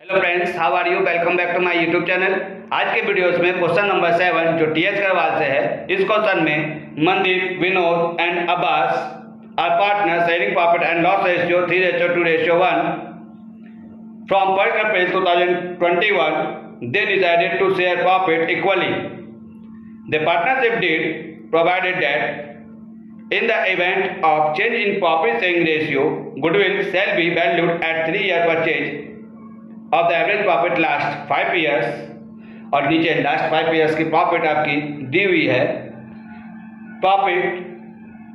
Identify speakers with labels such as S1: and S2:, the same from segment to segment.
S1: Hello friends, how are you? Welcome back to my YouTube channel. आज के videos में question number 7 जो TS Karwal से है, इस क्वेश्चन में Mandeep, Vinod and Abbas are partner sharing profit and loss ratio 3:2:1 from 1st April 2021. They decided to share profit equally. The partnership deed provided that in the event of change in profit sharing ratio, goodwill shall be valued at 3-year purchase of the average profit last 5 years. और नीचे last 5 years की profit आपकी दी हुई है। Profit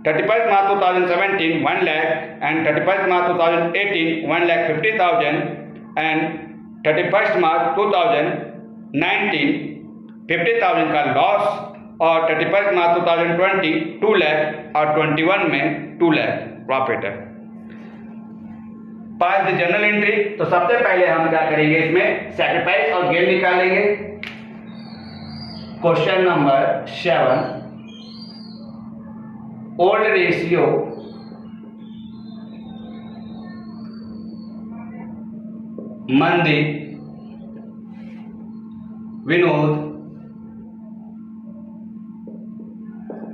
S1: 31st March 2017 1 lakh and 31st March 2018 1,50,000 and 31st March 2019 50,000 का loss और 31st March 2020 2 lakh और 21 में 2 lakh प्रॉफिट है। पास द जर्नल एंट्री। तो सबसे पहले हम क्या करेंगे, इसमें सैक्रिफाइस और गेन निकालेंगे। Question number 7, old ratio Mandeep, Vinod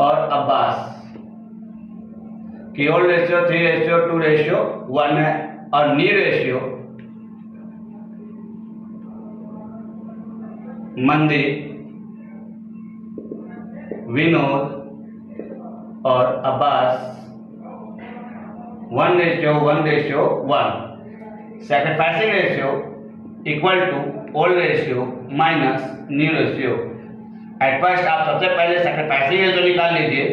S1: और अब्बास की ओल्ड रेशियो 3:2:1 है और न्यू रेशियो मनदीप, विनोद और Abbas 1:1:1। Sacrificing ratio equal to old ratio minus new ratio. At first आप सबसे पहले सैक्रिफाइसिंग रेशियो निकाल लीजिए।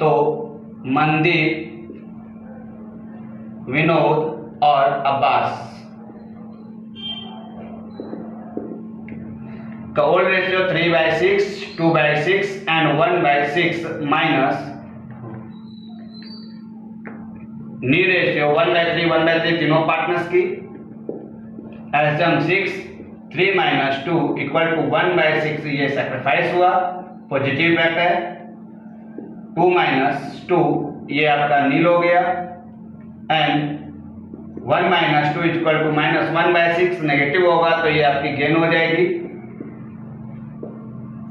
S1: तो मनदीप, विनोद और अब्बास का old ratio 3/6, 2/6 and 1/6 minus new ratio 1/3, 1/3 तीनों पार्टनर्स की। एल्सियम 6, 3 - 2 इक्वल टू 1/6। ये सैक्रिफाइस हुआ, पॉजिटिव इफेक्ट है। 2 - 2 ये आपका नील हो गया एंड 1 - 2 इक्वल टू -1/6 नेगेटिव होगा, तो ये आपकी गेन हो जाएगी।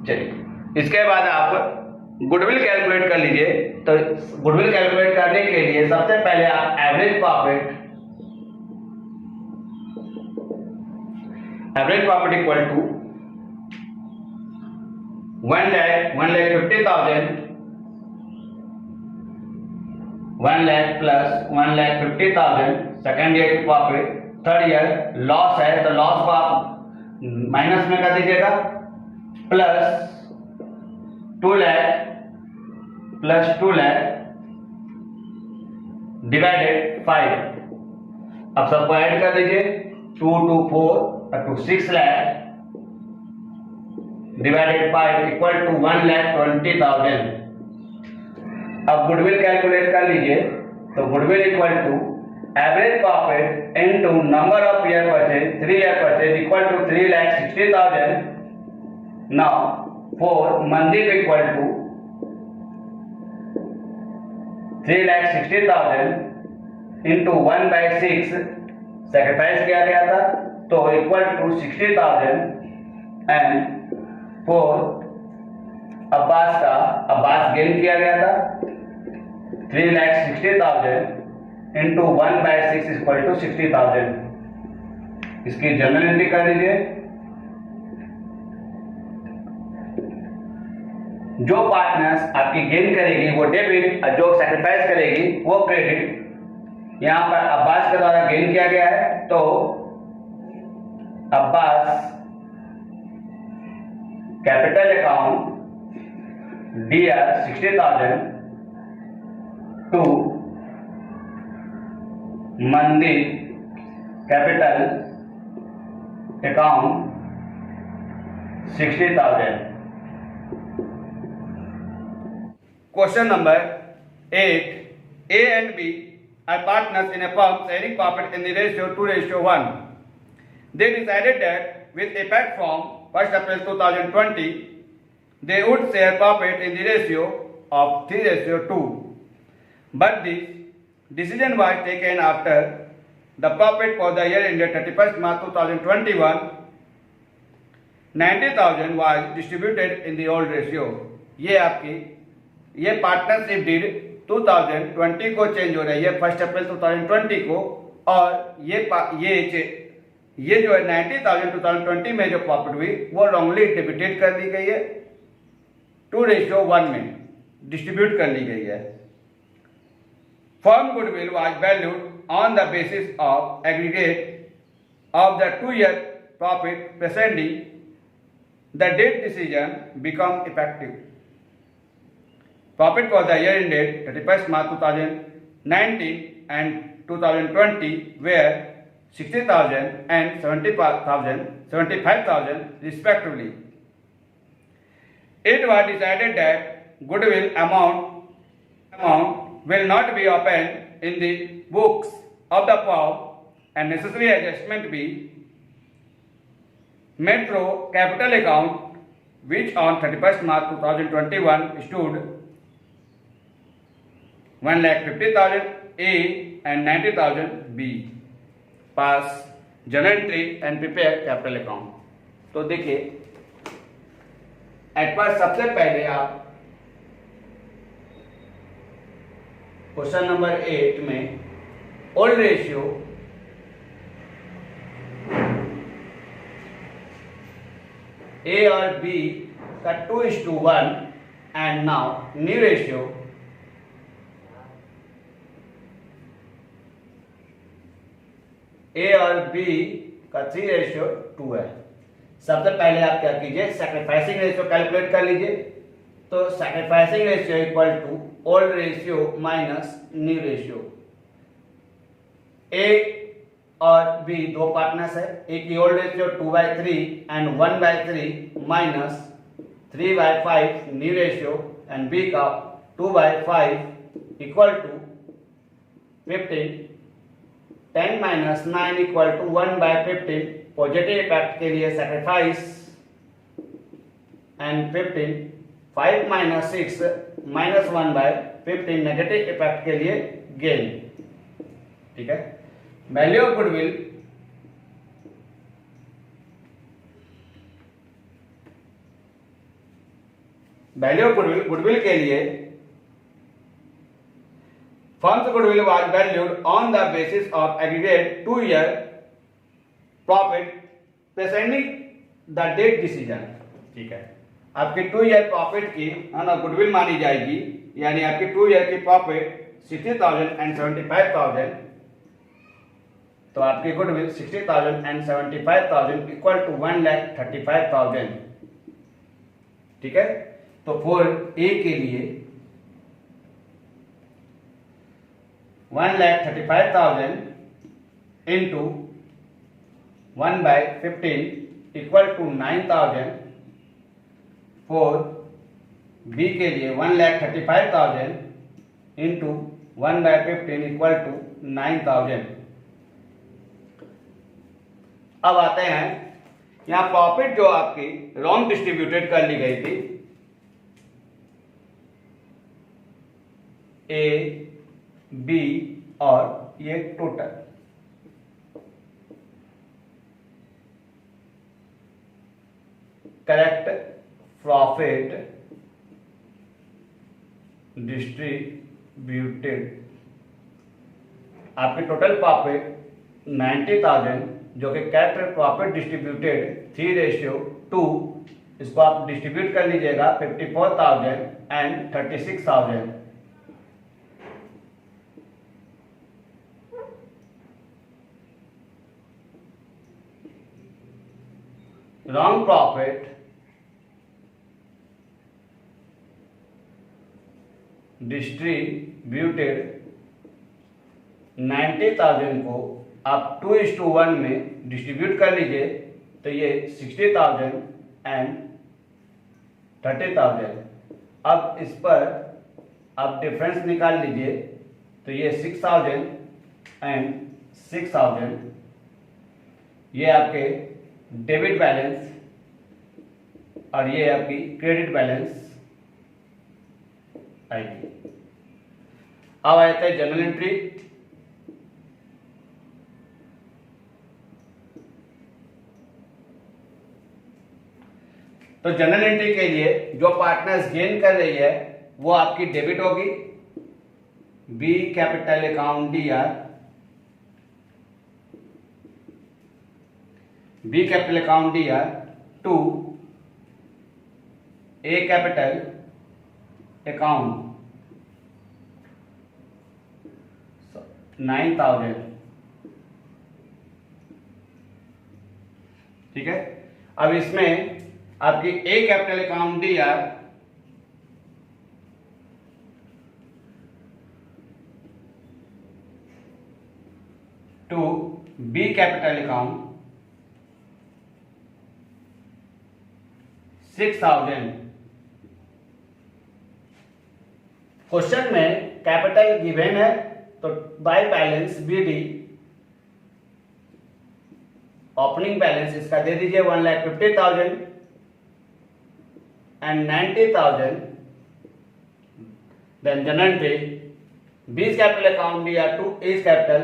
S1: चलिए, इसके बाद आप गुडविल कैलकुलेट कर लीजिए। तो गुडविल कैलकुलेट करने के लिए सबसे पहले आप average profit equal to 1,50,000 1 lakh plus 1,50,000 second year की प्रॉफिट। थर्ड ईयर लॉस है तो लॉस को आप माइनस में कर दीजिएगा, plus 2 lakh plus 2 lakh divided 5। अब सबको ऐड कर दीजिए। 2 to 4 to 6 lakh divided 5 equal to 1,20,000। अब गुडविल कैलकुलेट कर लीजिए। तो goodwill equal to average profit into number of year purchase, 3 year purchase equal to 3,60,000। Now for Mandeep equal to 3,60,000 into 1/6 sacrifice किया गया था, तो equal to 60,000 and for Abbas gain किया गया था 3,60,000 इंटू 1/6 इक्वल टू 60,000। इसकी जर्नल एंट्री कर लीजिए। जो पार्टनर्स आपकी गेन करेगी वो डेबिट, जो सैक्रिफाइस करेगी वो क्रेडिट। यहां पर अब्बास के द्वारा गेन किया गया है, तो Abbas capital account DR 60,000 to Mandeep capital account 60,000। Question number 8. A and B are partners in a firm sharing profit in the ratio 2:1. They decided that with effect from 1st April 2020, they would share profit in the ratio of 3:2. But this decision was taken after the profit for the year ended 31st March 2021, 90,000 was distributed in the old ratio. ये partnership deed 2020 को change हो रही है 1 अप्रैल 2020 को, और ये जो है 90,000 2020 में जो प्रॉफिट हुई वो रॉन्गली डिस्ट्रीब्यूटेड कर दी गई है, 2:1 में डिस्ट्रीब्यूट कर ली गई है. Firm goodwill was valued on the basis of aggregate of the 2-year profit preceding the date decision become effective. Profit for the year ended 31st March 2019 and 2020 were 60,000 and 75,000 respectively. It was decided that goodwill amount will not be opened in the books of the firm and necessary adjustment be made through capital account, which on 31st March 2021 stood 1,50,000 A and 90,000 B. Pass journal entry and prepare capital account. तो देखिए at first सबसे पहले आप question number 8 में old ratio A और B का 2:1 and now new ratio A और B का 3:2 है. सबसे पहले आप क्या कीजिए, सैक्रिफाइसिंग रेशियो कैलकुलेट कर लीजिए. तो sacrificing ratio equal to old ratio minus new ratio. A और बी दो पार्टनर्स है, ए की old ratio 2/3 and 1/3 minus 3/5 new ratio and B का 2/5 equal to 15. 10 minus 9 equal to 1/15. Positive effect के लिए sacrifice and 15. 5 minus 6 minus 1/15 negative effect के लिए gain. ठीक है. वैल्यू ऑफ गुडविल गुडविल के लिए firms goodwill was valued on the basis of aggregate 2-year profit presenting the date decision. ठीक है. आपकी 2-year प्रॉफिट की है ना गुडविल मानी जाएगी, यानी आपकी 2 year की प्रॉफिट 60,000 and 75,000. तो आपकी गुडविल 60,000 and 75,000 इक्वल टू 1,35,000. ठीक है. तो फॉर ए के लिए 1,35,000 into 1/15 equal to 9,000. For B के लिए 1,35,000 इंटू 1/15 इक्वल टू 9,000. अब आते हैं यहां प्रॉफिट जो आपकी रॉन्ग डिस्ट्रीब्यूटेड कर ली गई थी, ए बी और ये टोटल. Correct profit distributed. आपकी टोटल प्रॉफिट 90,000 जो कि करेक्ट प्रॉफिट डिस्ट्रीब्यूटेड 3:2, इसको आप डिस्ट्रीब्यूट कर लीजिएगा 54,000 एंड 36,000. रॉन्ग प्रॉफिट डिस्ट्रीब्यूटेड 90,000 को आप 2:1 में डिस्ट्रीब्यूट कर लीजिए. तो ये 60,000 एंड 30,000. अब इस पर आप डिफरेंस निकाल लीजिए. तो ये 6,000 एंड 6,000 ये आपके डेबिट बैलेंस और ये आपकी क्रेडिट बैलेंस आएगी. अब आते हैं जर्नल एंट्री. तो जनरल एंट्री के लिए जो पार्टनर्स गेन कर रही है वो आपकी डेबिट होगी, B capital account D R, B capital account D R to A capital account 9,000। ठीक है, अब इसमें आपकी A capital account D R to B capital account 6,000। Question में कैपिटल गिवन है तो by balance B D opening balance इसका दे दीजिए 1,50,000 एंड 90,000। देन जनरल पे B capital account D R to A capital,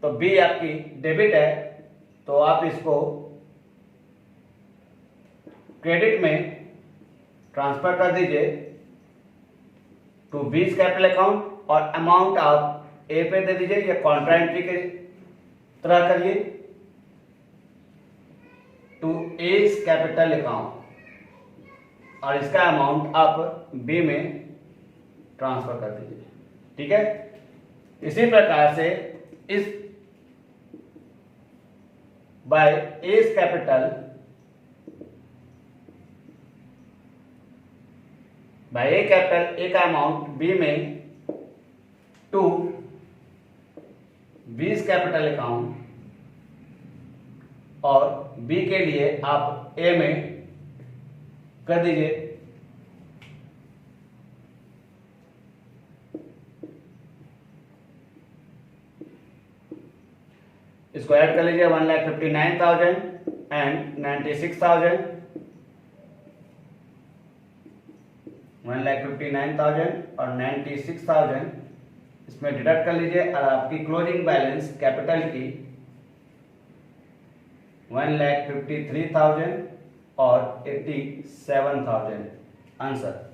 S1: तो बी आपकी डेबिट है तो आप इसको क्रेडिट में ट्रांसफर कर दीजिए टू बी कैपिटल अकाउंट और अमाउंट आप ए पे दे दीजिए या कॉन्ट्रा एंट्री के तरह करिए टू ए कैपिटल अकाउंट और इसका अमाउंट आप बी में ट्रांसफर कर दीजिए। ठीक है, इसी प्रकार से इस by A capital by A capital A का अमाउंट बी में टू बी कैपिटल अकाउंट और बी के लिए आप ए में कर दीजिए इसको ऐड कर लीजिए 1,59,000 एंड 96,000, 1,59,000 और 96,000 इसमें डिडक्ट कर लीजिए और आपकी क्लोजिंग बैलेंस कैपिटल की 1,53,000 और 87,000 आंसर।